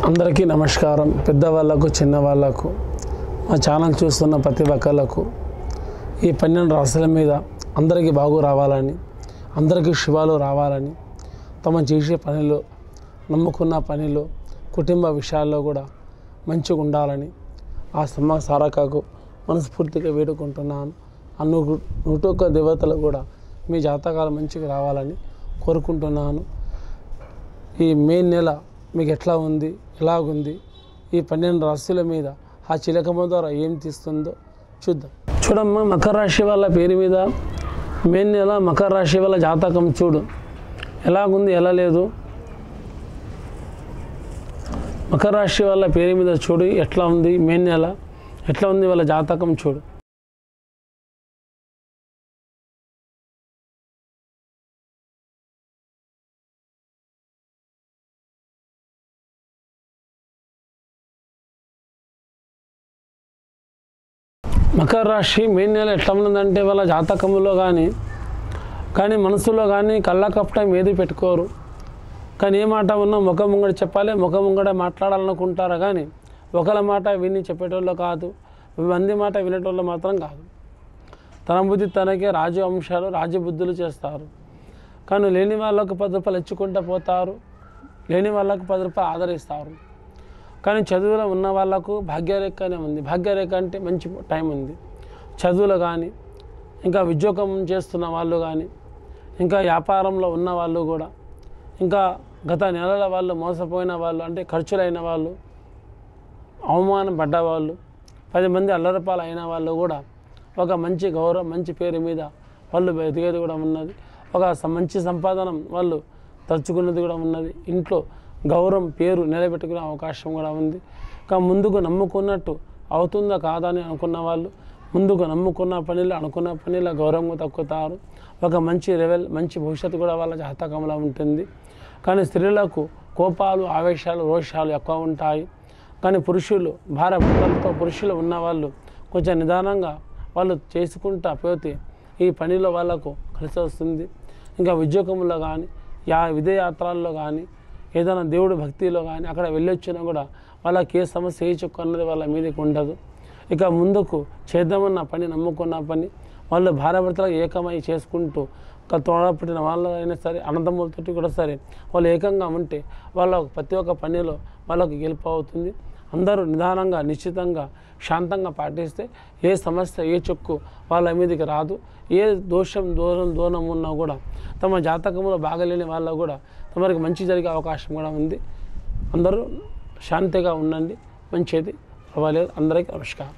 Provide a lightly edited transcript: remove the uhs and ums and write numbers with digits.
అందరికీ నమస్కారం. పెద్దవాళ్ళకు చిన్నవాళ్ళకు మా ఛానల్ చూస్తున్న ప్రతి ఒక్కళ్ళకు ఈ 12 రాశుల మీద అందరికీ బాగు రావాలని, అందరికీ శుభాలు రావాలని, తమ చేసే పనిలో, నమ్ముకున్న పనిలో, కుటుంబ విషయాల్లో కూడా మంచిగా ఉండాలని ఆ సమ్మ సారకకు మనస్ఫూర్తిగా వేడుకుంటున్నాను. ఆ 101 దేవతలు కూడా మీ జాతకాలు మంచిగా రావాలని కోరుకుంటున్నాను. ఈ మే నెల మీకు ఎట్లా ఉంది, ఎలాగుంది, ఈ 12 రాశుల మీద ఆ చిలకమ్మ ద్వారా ఏం తీస్తుందో చూద్దాం. చూడమ్మా, మకర రాశి వాళ్ళ పేరు మీద మే నెల మకర రాశి వాళ్ళ జాతకం చూడు ఎలాగుంది, ఎలా లేదు. మకర రాశి వాళ్ళ పేరు మీద చూడు ఎట్లా ఉంది, మే నెల ఎట్లా ఉంది వాళ్ళ జాతకం చూడు. మకర రాశి మే నెల ఎట్లా ఉన్నదంటే వాళ్ళ జాతకంలో కానీ మనసులో కానీ కళ్ళకప్పటం ఏది పెట్టుకోరు. కానీ ఏ మాట ఉన్నా ముఖం ముంగడ చెప్పాలి, ముఖం ముంగడ మాట్లాడాలనుకుంటారు. కానీ ఒకళ్ళ మాట విని చెప్పేటోళ్ళు కాదు, మంది మాట వినేటోళ్ళు మాత్రం కాదు. తన బుద్ధి తనకే రాజు అంశాలు, రాజబుద్ధులు చేస్తారు. కానీ లేని వాళ్ళకు 10 రూపాయలు ఇచ్చుకుంటూ పోతారు, లేని వాళ్ళకు 10 రూపాయలు ఆదరిస్తారు. కానీ చదువులో ఉన్న వాళ్ళకు భాగ్యరేఖనే ఉంది. భాగ్యరేఖ అంటే మంచి టైం ఉంది. చదువులో కానీ, ఇంకా ఉద్యోగం చేస్తున్న వాళ్ళు కానీ, ఇంకా వ్యాపారంలో ఉన్న వాళ్ళు కూడా, ఇంకా గత నెలల వాళ్ళు మోసపోయిన వాళ్ళు, అంటే ఖర్చులైన వాళ్ళు, అవమానం పడ్డ వాళ్ళు, 10 మంది అల్లరపాలు అయిన వాళ్ళు కూడా ఒక మంచి గౌరవం, మంచి పేరు మీద వాళ్ళు ఎదిగేది కూడా ఉన్నది. ఒక మంచి సంపాదన వాళ్ళు తలుచుకున్నది కూడా ఉన్నది. ఇంట్లో గౌరవం, పేరు నిలబెట్టుకునే అవకాశం కూడా ఉంది. ఇంకా ముందుకు నమ్ముకున్నట్టు అవుతుందా కాదా అని అనుకున్న వాళ్ళు ముందుకు నమ్ముకున్న పనిలో, అనుకున్న పనిలో గౌరవంగా తక్కుతారు. ఒక మంచి లెవెల్, మంచి భవిష్యత్తు కూడా వాళ్ళ జాతకంలో ఉంటుంది. కానీ స్త్రీలకు కోపాలు, ఆవేశాలు, రోషాలు ఎక్కువ ఉంటాయి. కానీ పురుషులు, భార్యాభర్తలతో పురుషులు ఉన్నవాళ్ళు కొంచెం నిదానంగా వాళ్ళు చేసుకుంటా పోతే ఈ పనిలో వాళ్ళకు కలిసి వస్తుంది. ఇంకా ఉద్యోగంలో కానీ, విదేయాత్రల్లో కానీ, ఏదైనా దేవుడు భక్తిలో కానీ అక్కడ వెళ్ళొచ్చినా కూడా వాళ్ళకి ఏ సమస్య, ఏ చుక్క అన్నది వాళ్ళ మీదకి ఉండదు. ఇక ముందుకు చేద్దామన్న పని, నమ్ముకున్న పని వాళ్ళు భార్యాభర్తలకు ఏకమై చేసుకుంటూ, తోడపుట్టిన వాళ్ళైనా సరే, అన్నదమ్ములతోటి కూడా సరే వాళ్ళు ఏకంగా ఉంటే వాళ్ళ ప్రతి ఒక్క పనిలో వాళ్ళకు గెలుపు అవుతుంది. అందరూ నిదానంగా, నిశ్చితంగా, శాంతంగా పాటిస్తే ఏ సమస్య, ఏ చుక్కు వాళ్ళ మీదకి రాదు. ఏ దోషం, దూరం ఉన్నా కూడా తమ జాతకంలో బాగలేని వాళ్ళకు కూడా తమరికి మంచి జరిగే అవకాశం కూడా ఉంది. అందరూ శాంతిగా ఉండండి, మంచిది అవ్వలేదు. అందరికీ నమస్కారం.